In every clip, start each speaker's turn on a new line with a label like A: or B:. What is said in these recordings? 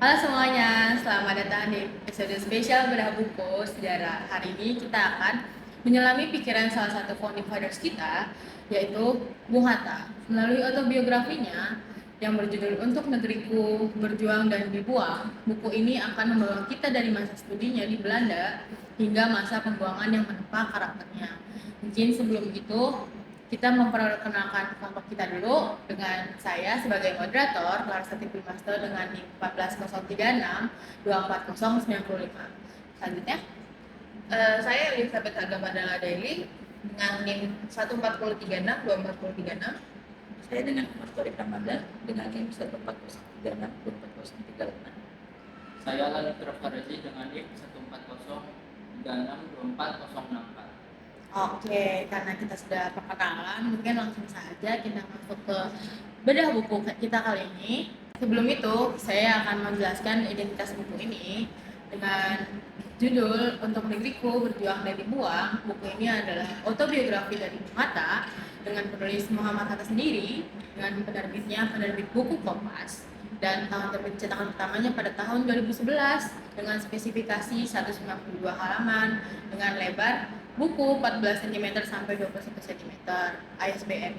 A: Halo semuanya, selamat datang di episode spesial Bedah Buku Sejarah. Hari ini kita akan menyelami pikiran salah satu founding fathers kita, yaitu Bung Hatta. Melalui autobiografinya yang berjudul Untuk Negeriku Berjuang dan Dibuang, buku ini akan membawa kita dari masa studinya di Belanda hingga masa pembuangan yang menempa karakternya. Mungkin sebelum itu kita memperkenalkan kelompok kita dulu dengan saya sebagai moderator Larsati Primasto dengan NIM 14036 24095. Selanjutnya
B: Saya Elizabeth Agamadala Daily dengan NIM 14036 24036.
C: Saya dengan Ahmad Torik Ramadan dengan NIM 14036 24035.
D: Saya Lalit Faraji dengan NIM 14036 24064.
A: Oke, karena kita sudah perkenalan, mungkin langsung saja kita masuk ke bedah buku kita kali ini. Sebelum itu, saya akan menjelaskan identitas buku ini dengan judul Untuk Negeriku Berjuang dan Dibuang. Buku ini adalah autobiografi dari Bung Hatta dengan penulis Muhammad Hatta sendiri, dengan penerbitnya penerbit buku Kompas, dan tahun terbit cetakan pertamanya pada tahun 2011 dengan spesifikasi 192 halaman dengan lebar buku 14 cm sampai 21 cm. ISBN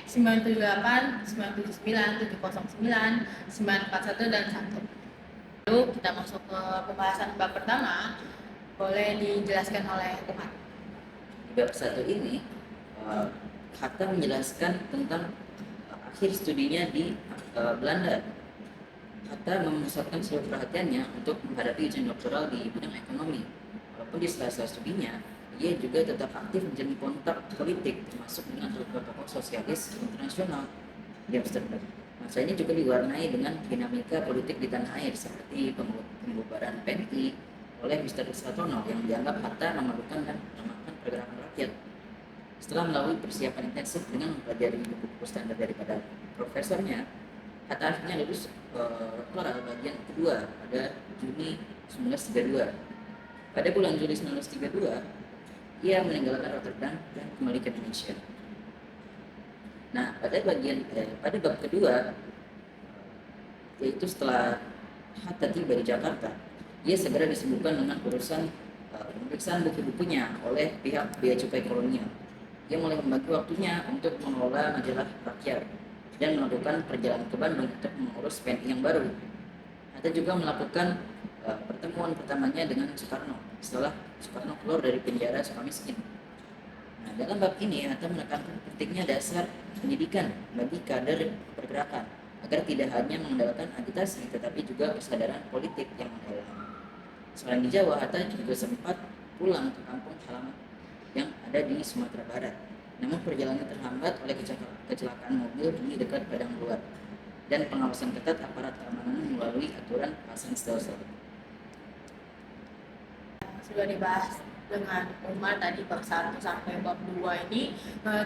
A: 978 979 709 941 dan 1. Lalu kita masuk ke pembahasan bab pertama. Boleh dijelaskan oleh Umar.
C: Di bab 1 ini, Hatta menjelaskan tentang akhir studinya di Belanda. Hatta memusatkan seluruh perhatiannya untuk menghadapi ujian doktoral di bidang ekonomi. Walaupun di sela-sela studinya, ia juga tetap aktif menjalin kontak politik, termasuk dengan tokoh-tokoh sosialis internasional di Amsterdam. Masa ini juga diwarnai dengan dinamika politik di tanah air, seperti pembubaran PNI oleh Mr. Suhartono yang dianggap Hatta memerlukan dan melemahkan pergerakan rakyat. Setelah melalui persiapan intensif dengan mempelajari buku-buku standar daripada profesornya, Hatta akhirnya lulus doktoral bagian kedua pada Juni 1932. Pada bulan Juli 1932, ia meninggalkan Rotterdam dan kembali ke Indonesia. Nah, pada bab kedua, yaitu setelah Hatta tiba di Jakarta, ia segera disibukkan dengan urusan pemeriksaan buku-bukunya oleh pihak Bea Cukai Kolonial. Ia mulai membagi waktunya untuk mengelola majalah Rakyat dan melakukan perjalanan ke Bandung untuk mengurus PNI yang baru. Hatta juga melakukan pertemuan pertamanya dengan Soekarno setelah Soekarno keluar dari penjara Sukamiskin. Nah, dalam bab ini Hatta menekankan pentingnya dasar pendidikan bagi kader pergerakan agar tidak hanya mengandalkan agitasi tetapi juga kesadaran politik yang mendalam. Selain di Jawa, Hatta juga sempat pulang ke kampung halaman yang ada di Sumatera Barat. Namun perjalanannya terhambat oleh kecelakaan mobil di dekat Padang Luar dan pengawasan ketat aparat keamanan melalui aturan pasang stelsel.
A: Sudah dibahas dengan Umar tadi bab 1 sampai bab 2 ini.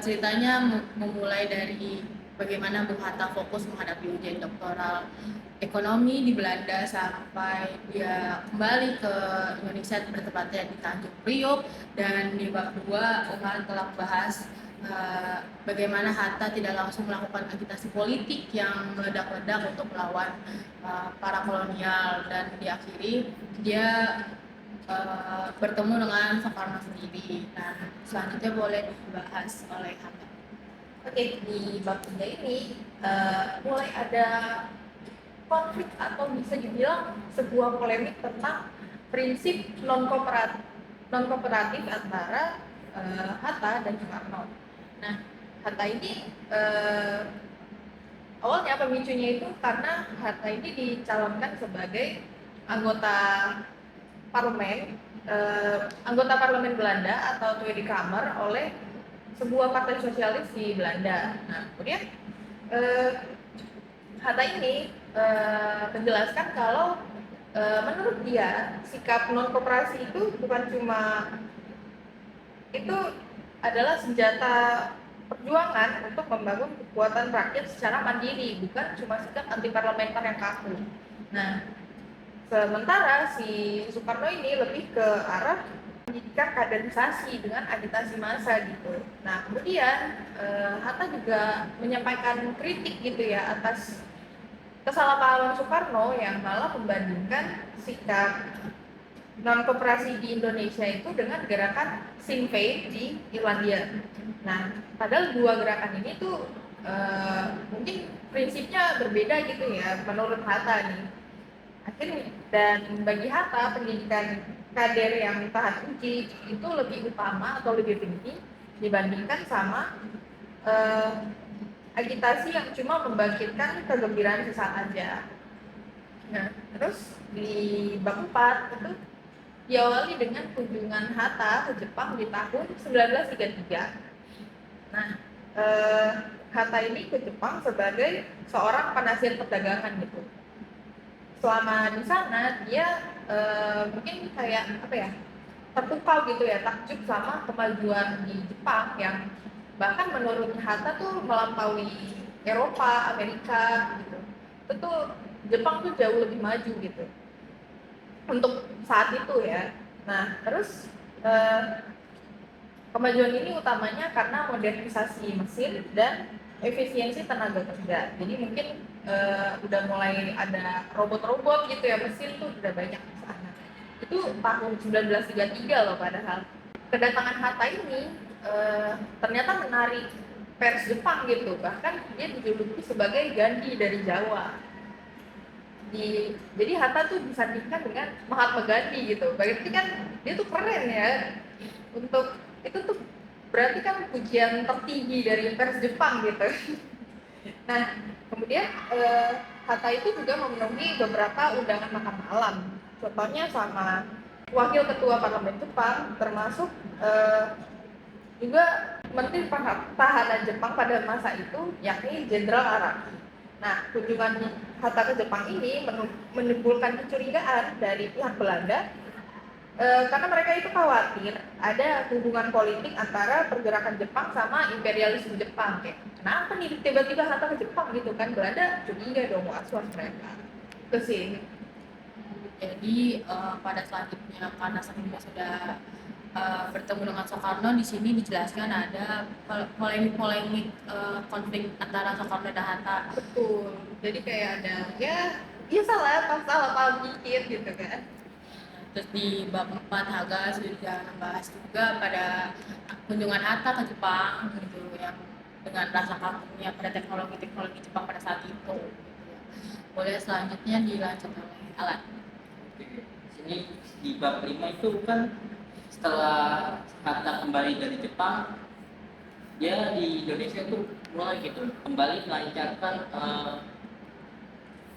A: Ceritanya memulai dari bagaimana Bung Hatta fokus menghadapi ujian doktoral ekonomi di Belanda sampai dia kembali ke Indonesia, bertepatnya di Tanjung Priok. Dan di bab 2 Umar telah membahas bagaimana Hatta tidak langsung melakukan agitasi politik yang meledak-ledak untuk melawan para kolonial, dan diakhiri dia bertemu dengan Soekarno sendiri. Nah, selanjutnya boleh dibahas oleh Hatta.
B: Oke, di bab 3 ini mulai ada konflik atau bisa dibilang sebuah polemik tentang prinsip non-kooperatif antara Hatta dan Soekarno. Nah, Hatta ini awalnya pemicunya itu karena Hatta ini dicalonkan sebagai anggota parlemen Belanda atau Tweede Kamer oleh sebuah partai sosialis di Belanda. Nah, kemudian Hatta ini menjelaskan kalau menurut dia sikap non kooperasi itu bukan cuma itu adalah senjata perjuangan untuk membangun kekuatan rakyat secara mandiri, bukan cuma sikap anti parlementer yang kaku. Nah, sementara si Soekarno ini lebih ke arah pendidikan kaderisasi dengan agitasi massa gitu. Nah, kemudian Hatta juga menyampaikan kritik gitu ya atas kesalahpahaman Soekarno yang malah membandingkan sikap non koperasi di Indonesia itu dengan gerakan Sinn Féin di Irlandia. Nah, padahal dua gerakan ini tuh mungkin prinsipnya berbeda gitu ya menurut Hatta nih. Akhirnya, dan bagi Hatta pendidikan kader yang tahan uji itu lebih utama atau lebih tinggi dibandingkan sama agitasi yang cuma membangkitkan kegembiraan sesaat aja. Nah, terus di bab 4 itu diawali dengan kunjungan Hatta ke Jepang di tahun 1933. Nah, Hatta ini ke Jepang sebagai seorang penasihat perdagangan gitu. Selama di sana dia mungkin kayak apa ya, terpukau gitu ya, takjub sama kemajuan di Jepang yang bahkan menurut Hatta tuh melampaui Eropa, Amerika gitu. Itu Jepang tuh jauh lebih maju gitu untuk saat itu ya. Nah, terus kemajuan ini utamanya karena modernisasi mesin dan efisiensi tenaga kerja. Jadi mungkin udah mulai ada robot-robot gitu ya, mesin tuh udah banyak di sana. Itu tahun 1933 loh padahal. Kedatangan Hatta ini ternyata menarik pers Jepang gitu. Bahkan dia dijuluki sebagai Gandhi dari Jawa. Jadi Hatta tuh disandingkan dengan Mahatma Gandhi gitu. Berarti kan dia tuh keren ya. Untuk itu tuh berarti kan pujian tertinggi dari pers Jepang gitu. Nah, kemudian Hatta itu juga memenuhi beberapa undangan makan malam. Contohnya sama wakil ketua parlemen Jepang, termasuk juga Menteri Pertahanan Jepang pada masa itu, yakni Jenderal Araki. Nah, kunjungan Hatta ke Jepang ini menimbulkan kecurigaan dari pihak Belanda karena mereka itu khawatir ada hubungan politik antara pergerakan Jepang sama imperialisme Jepang. Kayak, kenapa nih tiba-tiba Hatta ke Jepang gitu kan? Belanda curiga dong was-was mereka ke sini.
A: Jadi pada selanjutnya karena sebelumnya sudah bertemu dengan Soekarno, di sini dijelaskan ada polemik konflik antara Soekarno dan Hatta.
B: Betul. Jadi kayak ada ya salah paham dikit gitu kan.
A: Terus di bab 4 Haga sudah membahas juga pada kunjungan Hatta ke Jepang gitu yang dengan rasa kagumnya pada teknologi Jepang pada saat itu gitu ya. Boleh selanjutnya dilanjut oleh Alan.
D: Sini di bab 5 itu kan setelah Hatta kembali dari Jepang, dia di Indonesia tuh mulai gitu kembali melancarkan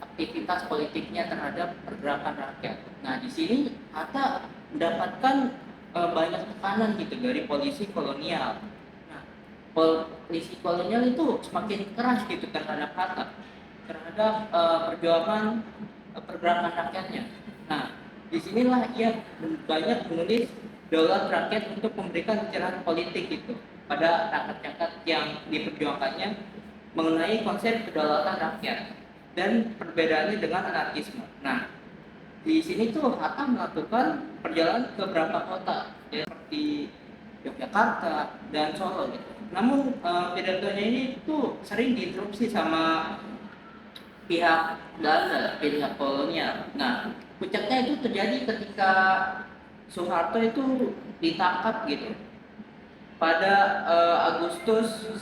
D: aktivitas politiknya terhadap pergerakan rakyat. Nah, di sini Hatta mendapatkan banyak tekanan gitu dari polisi kolonial. Nah, polisi kolonial itu semakin keras gitu terhadap Hatta, terhadap perjuangan pergerakan rakyatnya. Nah, disinilah ia banyak menulis Daulat Rakyat untuk memberikan pencerahan politik gitu pada rakyat-rakyat yang diperjuangkannya mengenai konsep kedaulatan rakyat dan perbedaannya dengan anarkisme. Nah, di sini tuh Hatta melakukan perjalanan ke beberapa kota ya, seperti Yogyakarta dan Solo gitu. Namun pidatonya ini tuh sering diinterupsi sama pihak Belanda, pihak kolonial. Nah, puncaknya itu terjadi ketika Soeharto itu ditangkap gitu pada Agustus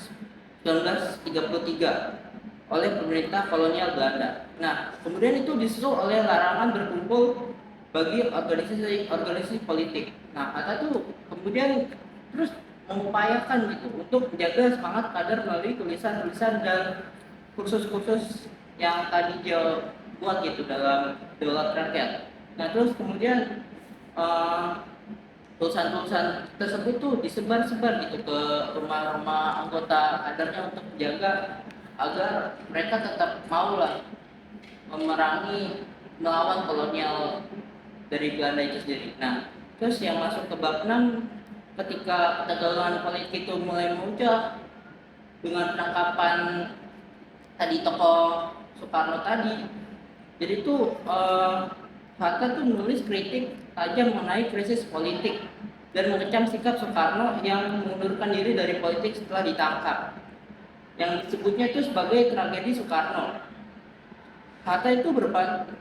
D: 1933 oleh pemerintah kolonial Belanda. Nah, kemudian itu disusul oleh larangan berkumpul bagi organisasi politik. Nah, Hatta tuh kemudian terus mengupayakan gitu untuk menjaga semangat kader melalui tulisan-tulisan dan kursus-kursus yang tadi dia buat gitu dalam Daulat Rakyat. Nah, terus kemudian tulisan-tulisan tersebut tuh disebar-sebar gitu ke rumah-rumah anggota kadernya untuk menjaga agar mereka tetap maulah memerangi melawan kolonial dari Belanda itu sendiri. Nah, terus yang masuk ke bab 6 ketika ketegangan politik itu mulai muncul dengan penangkapan tadi tokoh Soekarno tadi. Jadi itu Hatta tuh menulis kritik tajam mengenai krisis politik dan mengecam sikap Soekarno yang mengundurkan diri dari politik setelah ditangkap, yang disebutnya itu sebagai tragedi Soekarno. Hatta itu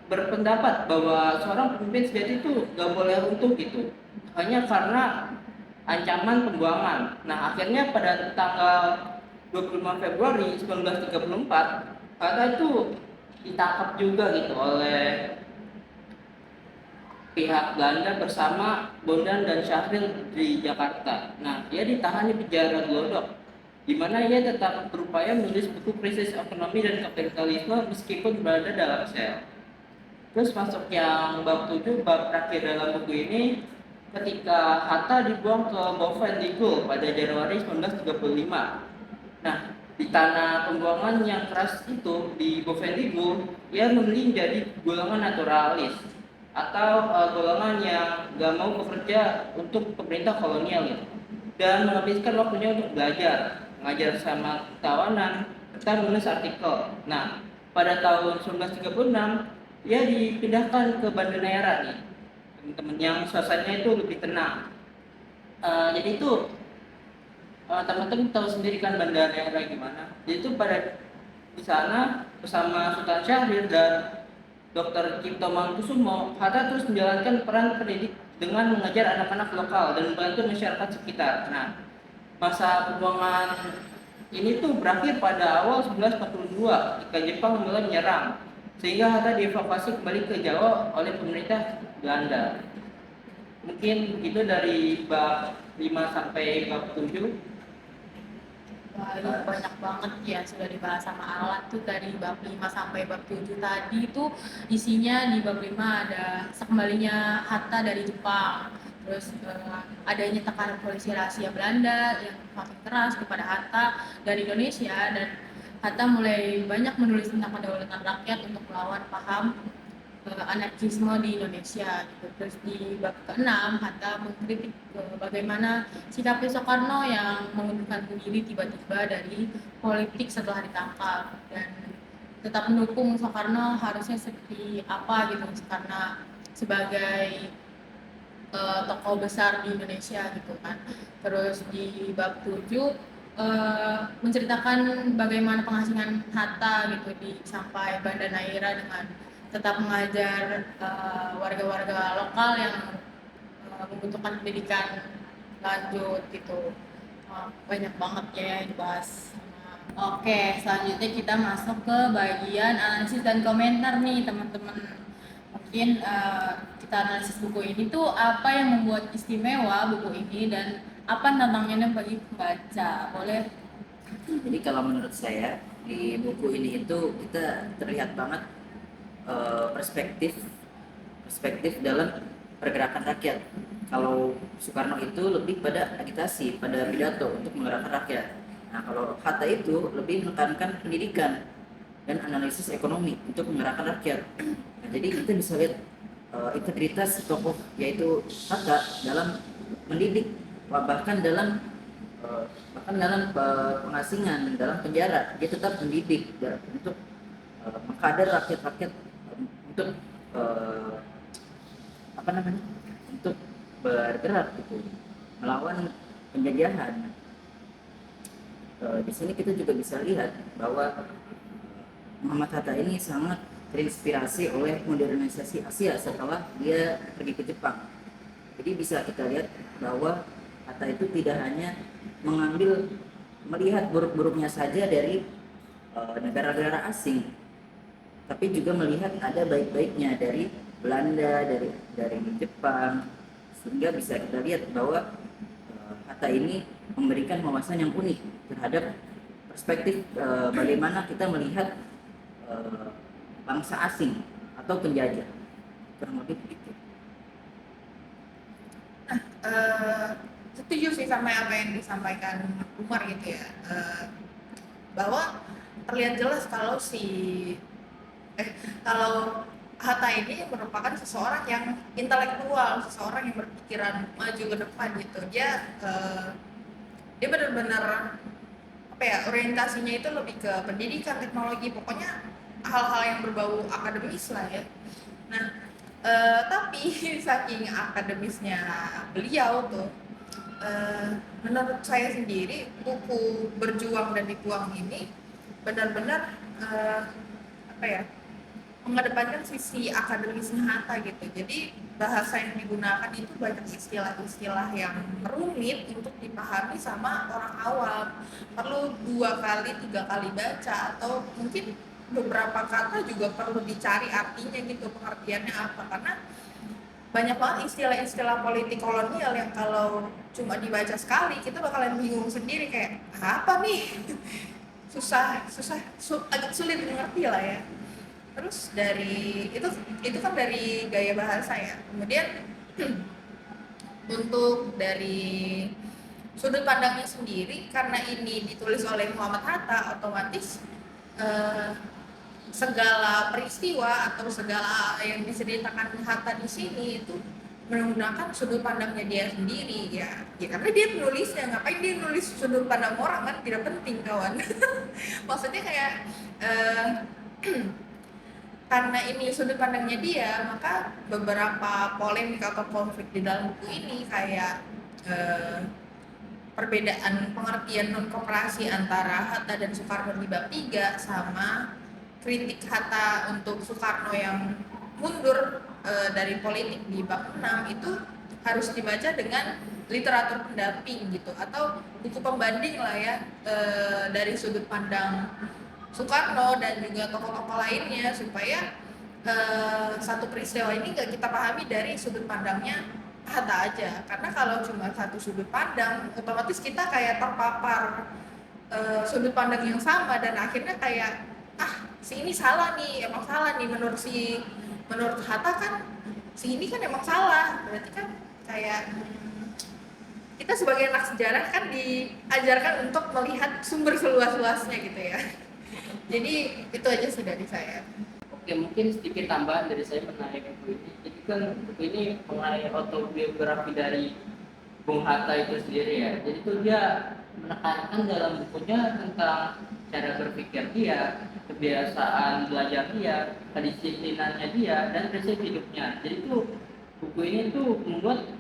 D: berpendapat bahwa seorang pemimpin sejati itu nggak boleh runtuh gitu, hanya karena ancaman pembuangan. Nah, akhirnya pada tanggal 25 Februari 1934, Hatta itu ditangkap juga gitu oleh pihak Belanda bersama Bondan dan Syahril di Jakarta. Nah, dia ditahan di penjara Glodok, di mana ia tetap berupaya menulis buku krisis ekonomi dan kapitalisme meskipun berada dalam sel. Terus masuk yang bab 7, bab terakhir dalam buku ini, ketika Hatta dibuang ke Bovendigul pada Januari 1935. Nah, di tanah pembuangan yang keras itu di Bovendigul, ia memilih menjadi golongan naturalis atau golongan yang gak mau bekerja untuk pemerintah kolonial gitu, dan menghabiskan waktunya untuk belajar, mengajar sama tawanan, serta menulis artikel. Nah, pada tahun 1936 dia dipindahkan ke Banda Neira nih, teman-teman, yang suasananya itu lebih tenang. Jadi itu teman-teman tahu sendiri kan Banda Neira gimana. Jadi itu pada di sana bersama Sultan Syahrir dan Dr. Cipto Mangunkusumo, Hatta terus menjalankan peran pendidik dengan mengajar anak-anak lokal dan membantu masyarakat sekitar. Nah, masa pembuangan ini tuh berakhir pada awal 1942 ketika Jepang mulai menyerang, sehingga Hatta dievakuasi kembali ke Jawa oleh pemerintah Belanda. Mungkin itu dari bab 5 sampai bab 7.
A: Wah, ini banyak banget ya sudah dibahas sama Alat tuh dari bab 5 sampai bab 7 tadi itu isinya di bab 5 ada sekembalinya Hatta dari Jepang. Terus adanya tekanan polisi rahasia Belanda yang makin keras kepada Hatta dari Indonesia, dan Hatta mulai banyak menulis tentang kedaulatan rakyat untuk melawan paham anarkisme di Indonesia gitu. Terus di bab ke-6 Hatta mengkritik bagaimana sikapnya Soekarno yang mengundurkan diri tiba-tiba dari politik setelah ditangkap, dan tetap mendukung Soekarno harusnya seperti apa gitu karena sebagai tokoh besar di Indonesia gitu kan. Terus di bab 7 menceritakan bagaimana pengasingan Hatta gitu di sampai Banda Neira dengan tetap mengajar warga-warga lokal yang membutuhkan pendidikan lanjut gitu. Banyak banget ya yang dibahas. Oke, selanjutnya kita masuk ke bagian analisis dan komentar nih teman-teman. Mungkin kita analisis buku ini tuh apa yang membuat istimewa buku ini dan apa tantangannya bagi pembaca. Boleh?
C: Jadi kalau menurut saya di buku ini itu kita terlihat banget perspektif dalam pergerakan rakyat. Kalau Soekarno itu lebih pada agitasi, pada pidato untuk menggerakkan rakyat. Nah, kalau Hatta itu lebih menekankan pendidikan dan analisis ekonomi untuk menggerakkan rakyat. Nah, jadi kita bisa lihat integritas tokoh yaitu Hatta dalam mendidik, bahkan dalam pengasingan, dalam penjara dia tetap mendidik untuk mengkader rakyat-rakyat untuk untuk bergerak gitu melawan penjajahan. Di sini kita juga bisa lihat bahwa Muhammad Hatta ini sangat terinspirasi oleh modernisasi Asia setelah dia pergi ke Jepang. Jadi bisa kita lihat bahwa Hatta itu tidak hanya melihat buruk-buruknya saja dari negara-negara asing, tapi juga melihat ada baik-baiknya dari Belanda, dari Jepang, sehingga bisa kita lihat bahwa Hatta ini memberikan wawasan yang unik terhadap perspektif bagaimana kita melihat bangsa asing atau penjajah, kurang lebih begitu.
B: Setuju sih sama apa yang disampaikan Umar gitu ya, bahwa terlihat jelas kalau Hatta ini merupakan seseorang yang intelektual, seseorang yang berpikiran maju ke depan gitu. Dia benar-benar orientasinya itu lebih ke pendidikan, teknologi, pokoknya hal-hal yang berbau akademis lah ya. Nah, tapi saking akademisnya beliau tuh, menurut saya sendiri buku Berjuang dan Dibuang ini benar-benar mengedepankan sisi akademisnya Hatta gitu. Jadi bahasa yang digunakan itu banyak istilah-istilah yang rumit untuk dipahami sama orang awam. Perlu 2 kali, 3 kali baca, atau mungkin beberapa kata juga perlu dicari artinya gitu, pengertiannya apa. Karena banyak banget istilah-istilah politik kolonial yang kalau cuma dibaca sekali kita bakalan bingung sendiri, kayak apa nih. Agak sulit mengerti lah ya. Terus dari itu kan dari gaya bahasa ya. Kemudian untuk dari sudut pandangnya sendiri, karena ini ditulis oleh Muhammad Hatta, otomatis eh, segala peristiwa atau segala yang diceritakan Hatta di sini itu menggunakan sudut pandangnya dia sendiri ya. Ya karena dia penulisnya, ngapain dia nulis sudut pandang orang, kan tidak penting kawan. Maksudnya kayak karena ini sudut pandangnya dia, maka beberapa polemik atau konflik di dalam buku ini kayak perbedaan pengertian non koperasi antara Hatta dan Soekarno di bab 3, sama kritik Hatta untuk Soekarno yang mundur dari politik di bab 6 itu harus dibaca dengan literatur pendamping gitu, atau buku pembanding lah ya, dari sudut pandang Soekarno dan juga tokoh-tokoh lainnya, supaya satu peristiwa ini nggak kita pahami dari sudut pandangnya Hatta aja. Karena kalau cuma satu sudut pandang, otomatis kita kayak terpapar sudut pandang yang sama, dan akhirnya kayak si ini salah nih, emang salah nih, menurut Hatta kan si ini kan emang salah. Berarti kan kayak kita sebagai anak sejarah kan diajarkan untuk melihat sumber seluas-luasnya gitu ya. Jadi itu aja sih dari saya.
D: Oke, mungkin sedikit tambahan dari saya mengenai buku ini. Jadi kan buku ini mengenai autobiografi dari Bung Hatta itu sendiri ya. Jadi itu dia menekankan dalam bukunya tentang cara berpikir dia, kebiasaan belajar dia, kedisiplinannya dia, dan prinsip hidupnya. Jadi itu buku ini tuh membuat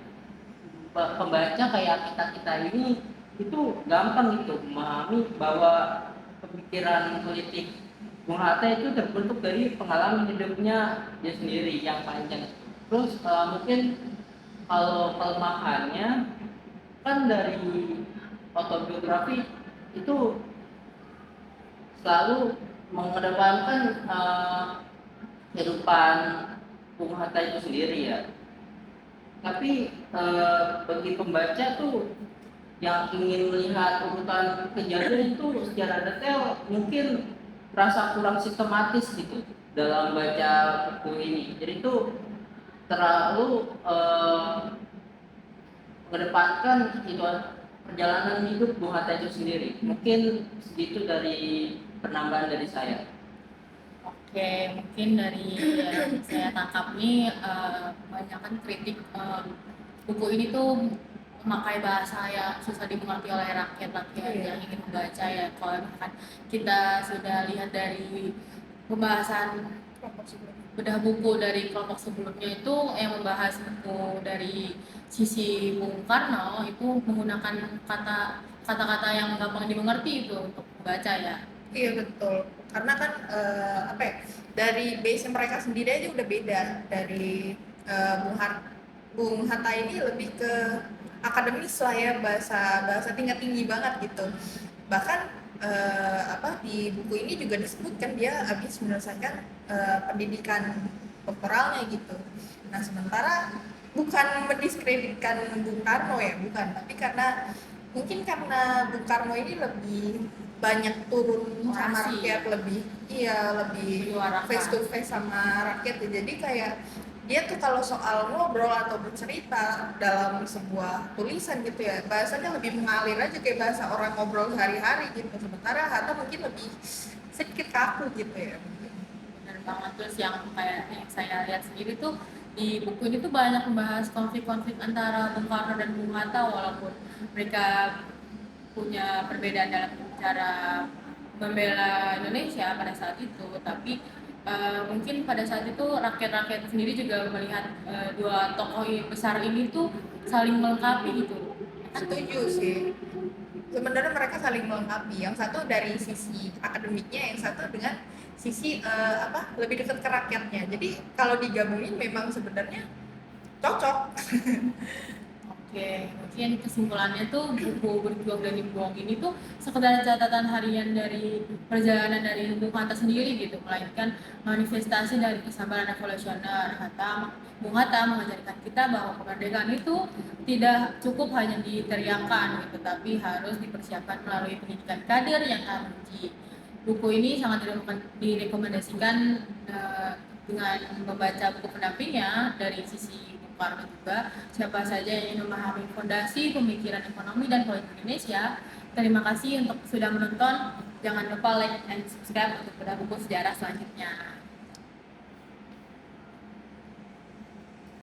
D: pembaca kayak kita ini itu gampang gitu memahami bahwa pemikiran politik Bung Hatta itu terbentuk dari pengalaman hidupnya dia sendiri yang panjang. Terus mungkin kalau kelemahannya kan dari autobiografi itu selalu mengedepankan kehidupan Bung Hatta itu sendiri ya. Tapi bagi pembaca tuh yang ingin melihat urutan kejadian itu secara detail mungkin rasa kurang sistematis gitu dalam baca buku ini. Jadi itu terlalu mengedepankan itu perjalanan hidup Bung Hatta itu sendiri. Mungkin segitu dari penambahan dari saya.
A: Oke, mungkin dari yang saya tangkap nih kebanyakan kritik buku ini tuh memakai bahasa yang susah dimengerti oleh rakyat-rakyat yang ingin membaca ya. Kalau misalkan kita sudah lihat dari pembahasan bedah buku dari kelompok sebelumnya itu yang membahas buku dari sisi Bung Karno itu menggunakan kata-kata yang gampang dimengerti itu untuk membaca ya.
B: Iya betul, karena kan dari base mereka sendiri aja udah beda. Dari Bung Hatta ini lebih ke akademis lah ya, bahasa tingkat tinggi banget gitu. Bahkan di buku ini juga disebutkan dia habis menyelesaikan pendidikan doktoralnya gitu. Nah sementara bukan mendiskreditkan Bung Karno ya, bukan, tapi karena Bung Karno ini lebih banyak turun sama rakyat, lebih face to face sama rakyat ya. Jadi kayak dia tuh kalau soal ngobrol atau bercerita dalam sebuah tulisan gitu ya, bahasanya lebih mengalir aja kayak bahasa orang ngobrol sehari-hari gitu. Sementara Hatta mungkin lebih sedikit kaku gitu ya.
A: Benar banget. Terus yang kayak yang saya lihat sendiri tuh di buku ini tuh banyak membahas konflik-konflik antara Bung Karno dan Bung Hatta, walaupun mereka punya perbedaan dalam cara membela Indonesia pada saat itu, tapi mungkin pada saat itu rakyat-rakyat sendiri juga melihat dua tokoh besar ini tuh saling melengkapi gitu.
B: Setuju sih. Sebenarnya mereka saling melengkapi. Yang satu dari sisi akademiknya, yang satu dengan sisi lebih dekat ke rakyatnya. Jadi kalau digabungin memang sebenarnya cocok.
A: Oke, mungkin kesimpulannya tuh buku Berjuang dan Dibuang ini tuh sekedar catatan harian dari perjalanan dari Bung Hatta sendiri gitu, melainkan manifestasi dari kesabaran revolusioner. Bung Hatta mengajarkan kita bahwa kemerdekaan itu tidak cukup hanya diteriakan gitu, tapi harus dipersiapkan melalui pendidikan kader yang teruji. Buku ini sangat direkomendasikan dengan membaca buku pendampingnya dari sisi Bung Karno juga. Siapa saja yang ingin memahami fondasi pemikiran ekonomi dan politik Indonesia. Terima kasih untuk sudah menonton. Jangan lupa like dan subscribe untuk bedah buku sejarah selanjutnya.